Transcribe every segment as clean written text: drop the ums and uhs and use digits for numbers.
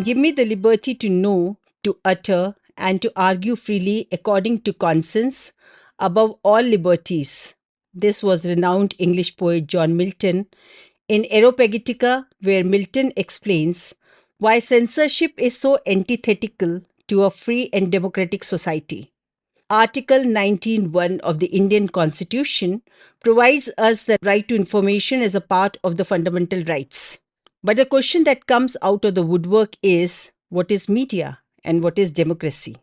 Give me the liberty to know, to utter, and to argue freely according to conscience, above all liberties. This was renowned English poet John Milton in Areopagitica, where Milton explains why censorship is so antithetical to a free and democratic society. Article 19(1) of the Indian Constitution provides us the right to information as a part of the fundamental rights. But the question that comes out of the woodwork is, what is media and what is democracy?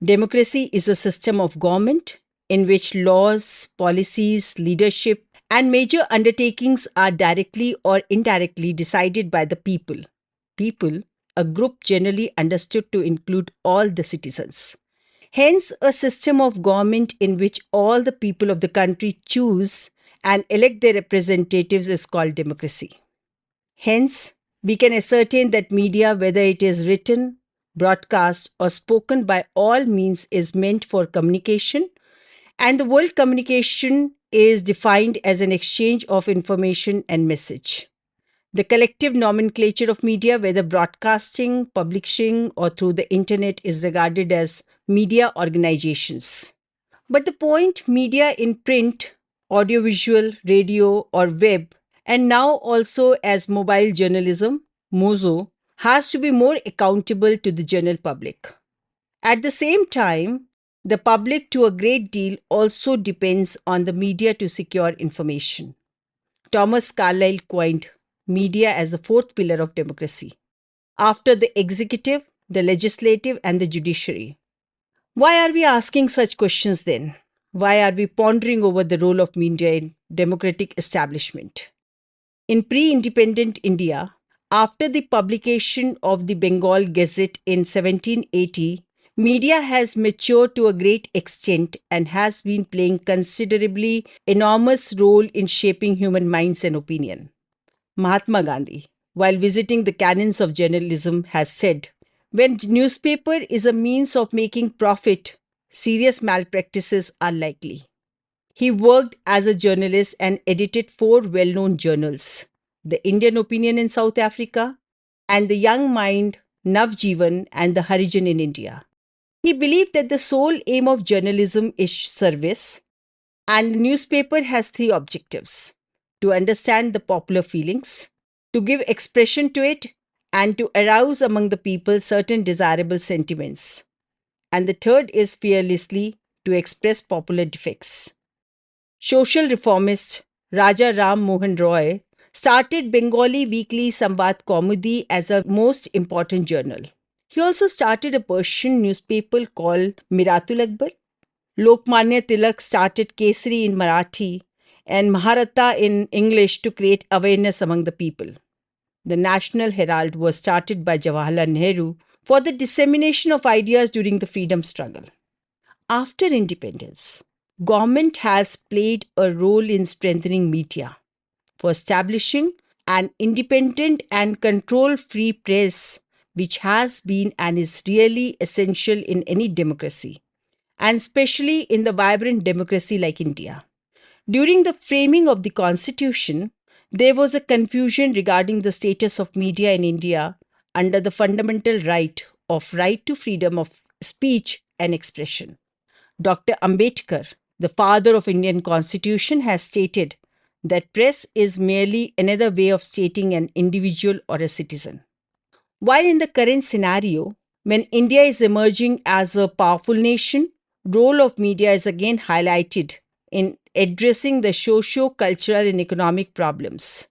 Democracy is a system of government in which laws, policies, leadership, and major undertakings are directly or indirectly decided by the people. People, a group generally understood to include all the citizens. Hence, a system of government in which all the people of the country choose and elect their representatives is called democracy. Hence, we can ascertain that media, whether it is written, broadcast, or spoken by all means, is meant for communication, and the word communication is defined as an exchange of information and message. The collective nomenclature of media, whether broadcasting, publishing, or through the internet, is regarded as media organizations. But the point media in print, audiovisual, radio, or web, and now also as mobile journalism, MOZO, has to be more accountable to the general public. At the same time, the public to a great deal also depends on the media to secure information. Thomas Carlyle coined media as the fourth pillar of democracy, after the executive, the legislative, and the judiciary. Why are we asking such questions then? Why are we pondering over the role of media in democratic establishment? In pre-independent India, after the publication of the Bengal Gazette in 1780, media has matured to a great extent and has been playing considerably enormous role in shaping human minds and opinion. Mahatma Gandhi, while visiting the canons of journalism, has said, when newspaper is a means of making profit, serious malpractices are likely. He worked as a journalist and edited 4 well-known journals, The Indian Opinion in South Africa, and The Young Mind, Navjivan, and The Harijan in India. He believed that the sole aim of journalism is service, and the newspaper has 3 objectives: to understand the popular feelings, to give expression to it, and to arouse among the people certain desirable sentiments. And the third is fearlessly to express popular defects. Social reformist Raja Ram Mohan Roy started Bengali weekly Samvad Kaumudi as a most important journal. He also started a Persian newspaper called Miratul Akbar. Lokmanya Tilak started Kesari in Marathi and Maharatha in English to create awareness among the people. The National Herald was started by Jawaharlal Nehru for the dissemination of ideas during the freedom struggle. After independence, government has played a role in strengthening media, for establishing an independent and control-free press, which has been and is really essential in any democracy, and especially in the vibrant democracy like India. During the framing of the Constitution, there was a confusion regarding the status of media in India under the fundamental right to freedom of speech and expression. Dr. Ambedkar, the father of Indian Constitution, has stated that press is merely another way of stating an individual or a citizen. While in the current scenario, when India is emerging as a powerful nation, role of media is again highlighted in addressing the socio-cultural and economic problems.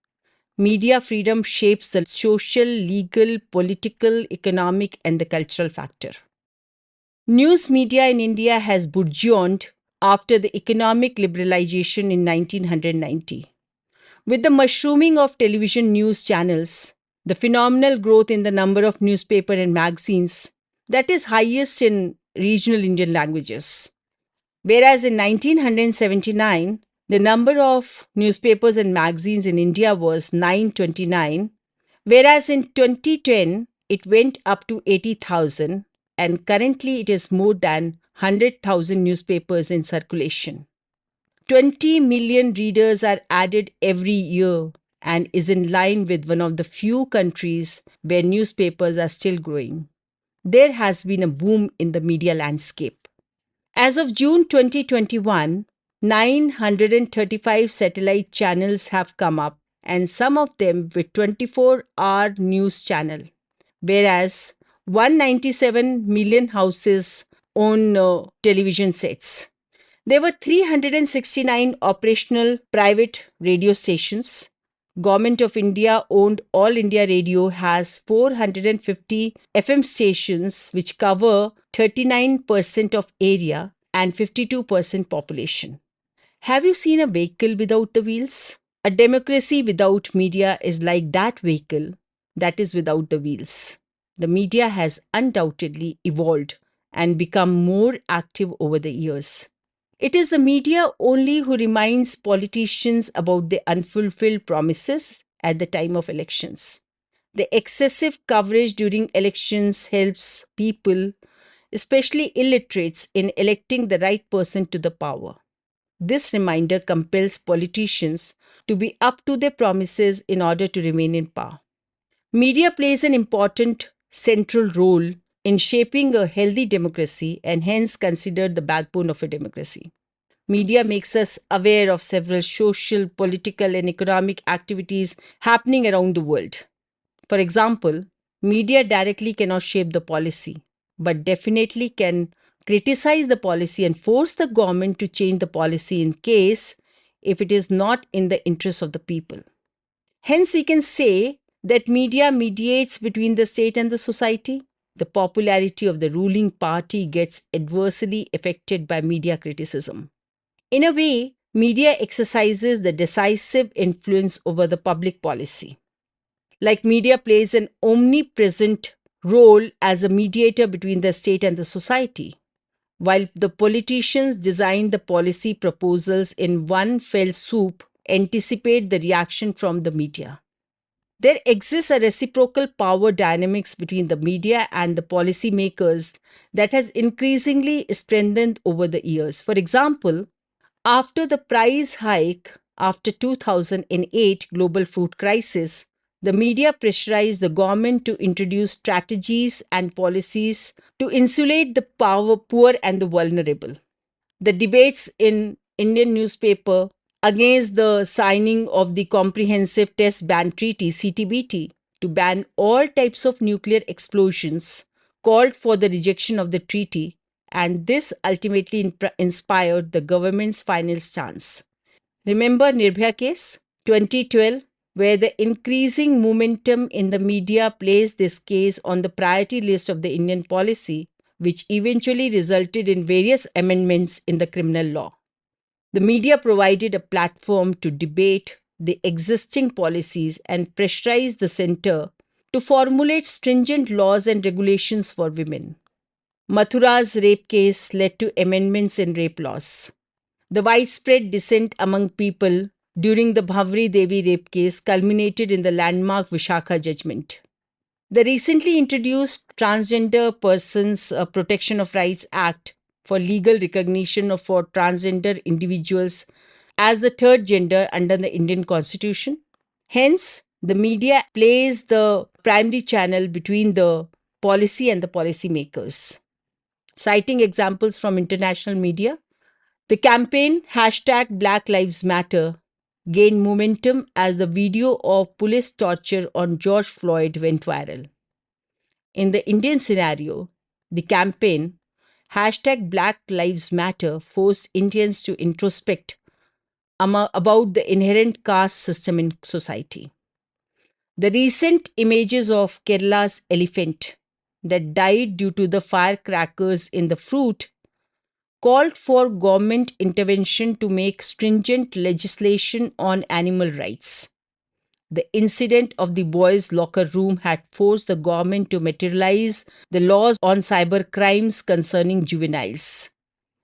Media freedom shapes the social, legal, political, economic, and the cultural factor. News media in India has burgeoned after the economic liberalization in 1990. With the mushrooming of television news channels, the phenomenal growth in the number of newspaper and magazines that is highest in regional Indian languages. Whereas in 1979, the number of newspapers and magazines in India was 929, whereas in 2010, it went up to 80,000, and currently it is more than 100,000 newspapers in circulation. 20 million readers are added every year and is in line with one of the few countries where newspapers are still growing. There has been a boom in the media landscape. As of June 2021, 935 satellite channels have come up, and some of them with 24-hour news channel, whereas 197 million houses own television sets. There were 369 operational private radio stations. Government of India owned All India Radio has 450 FM stations which cover 39% of area and 52% population. Have you seen a vehicle without the wheels? A democracy without media is like that vehicle that is without the wheels. The media has undoubtedly evolved and become more active over the years. It is the media only who reminds politicians about the unfulfilled promises at the time of elections. The excessive coverage during elections helps people, especially illiterates, in electing the right person to the power. This reminder compels politicians to be up to their promises in order to remain in power. Media plays an important central role in shaping a healthy democracy and hence considered the backbone of a democracy. Media makes us aware of several social, political, and economic activities happening around the world. For example, media directly cannot shape the policy, but definitely can criticize the policy and force the government to change the policy in case if it is not in the interest of the people. Hence, we can say that media mediates between the state and the society. The popularity of the ruling party gets adversely affected by media criticism. In a way, media exercises the decisive influence over the public policy. Like media plays an omnipresent role as a mediator between the state and the society. While the politicians design the policy proposals in one fell swoop, anticipate the reaction from the media. There exists a reciprocal power dynamics between the media and the policymakers that has increasingly strengthened over the years. For example, after the price hike after 2008 global food crisis, the media pressurized the government to introduce strategies and policies to insulate the poor and the vulnerable. The debates in Indian newspaper against the signing of the Comprehensive Test Ban Treaty CTBT to ban all types of nuclear explosions called for the rejection of the treaty, and this ultimately inspired the government's final stance. Remember Nirbhaya case 2012, where the increasing momentum in the media placed this case on the priority list of the Indian policy, which eventually resulted in various amendments in the criminal law. The media provided a platform to debate the existing policies and pressurize the center to formulate stringent laws and regulations for women. Mathura's rape case led to amendments in rape laws. The widespread dissent among people during the Bhavri Devi rape case culminated in the landmark Vishakha judgment. The recently introduced Transgender Persons Protection of Rights Act for legal recognition for transgender individuals as the third gender under the Indian Constitution. Hence, the media plays the primary channel between the policy and the policymakers. Citing examples from international media, the campaign hashtag Black Lives Matter gained momentum as the video of police torture on George Floyd went viral. In the Indian scenario, the campaign hashtag Black Lives Matter forced Indians to introspect about the inherent caste system in society. The recent images of Kerala's elephant that died due to the firecrackers in the fruit called for government intervention to make stringent legislation on animal rights. The incident of the boys' locker room had forced the government to materialize the laws on cyber crimes concerning juveniles.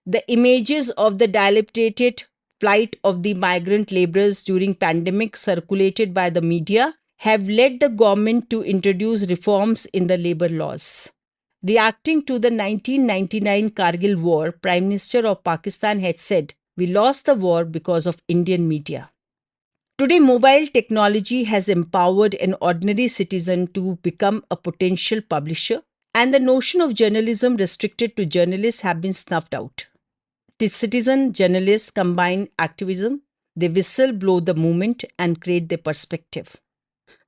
The images of the dilapidated plight of the migrant laborers during pandemic circulated by the media have led the government to introduce reforms in the labor laws. Reacting to the 1999 Kargil war, Prime Minister of Pakistan had said, "We lost the war because of Indian media." Today, mobile technology has empowered an ordinary citizen to become a potential publisher, and the notion of journalism restricted to journalists have been snuffed out. The citizen journalists combine activism, they whistle-blow the movement and create their perspective.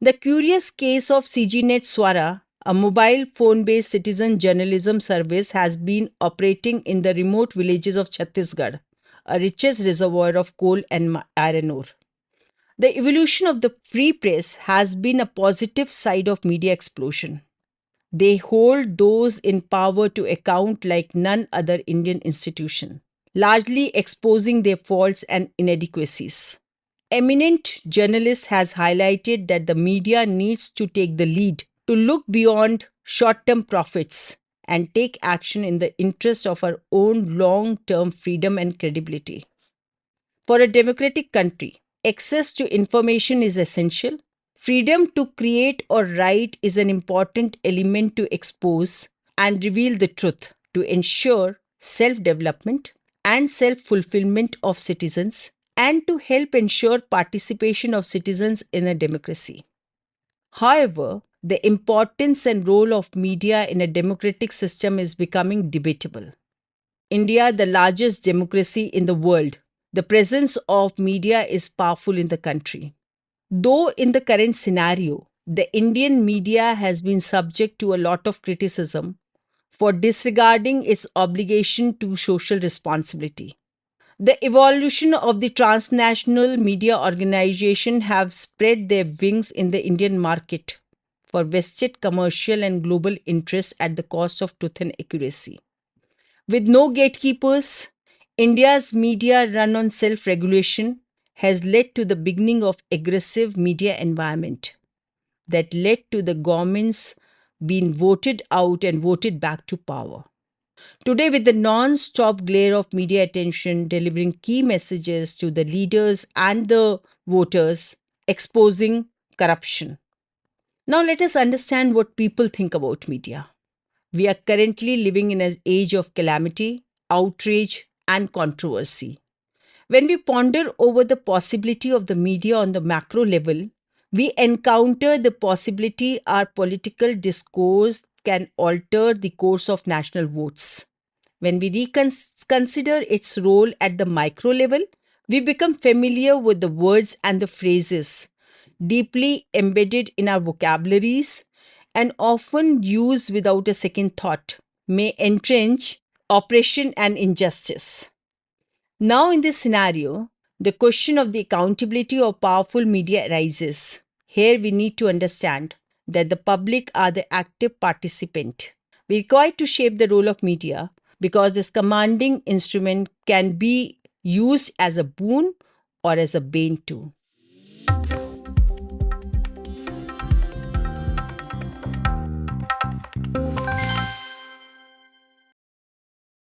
The curious case of CGNet Swara, a mobile phone-based citizen journalism service, has been operating in the remote villages of Chhattisgarh, a richest reservoir of coal and iron ore. The evolution of the free press has been a positive side of media explosion. They hold those in power to account like none other Indian institution, largely exposing their faults and inadequacies. Eminent journalists has highlighted that the media needs to take the lead to look beyond short-term profits and take action in the interest of our own long-term freedom and credibility. For a democratic country, access to information is essential. Freedom to create or write is an important element to expose and reveal the truth to ensure self development and self fulfillment of citizens and to help ensure participation of citizens in a democracy. However, the importance and role of media in a democratic system is becoming debatable. India, the largest democracy in the world, the presence of media is powerful in the country. Though in the current scenario, the Indian media has been subject to a lot of criticism for disregarding its obligation to social responsibility. The evolution of the transnational media organization have spread their wings in the Indian market for vested commercial and global interests at the cost of truth and accuracy. With no gatekeepers, India's media run on self-regulation has led to the beginning of aggressive media environment that led to the governments being voted out and voted back to power. Today, with the non-stop glare of media attention delivering key messages to the leaders and the voters, exposing corruption. Now, let us understand what people think about media. We are currently living in an age of calamity, outrage, and controversy. When we ponder over the possibility of the media on the macro level, we encounter the possibility our political discourse can alter the course of national votes. When we consider its role at the micro level, we become familiar with the words and the phrases deeply embedded in our vocabularies and often used without a second thought, may entrench oppression and injustice. Now, in this scenario, the question of the accountability of powerful media arises. Here, we need to understand that the public are the active participant. We require to shape the role of media because this commanding instrument can be used as a boon or as a bane too.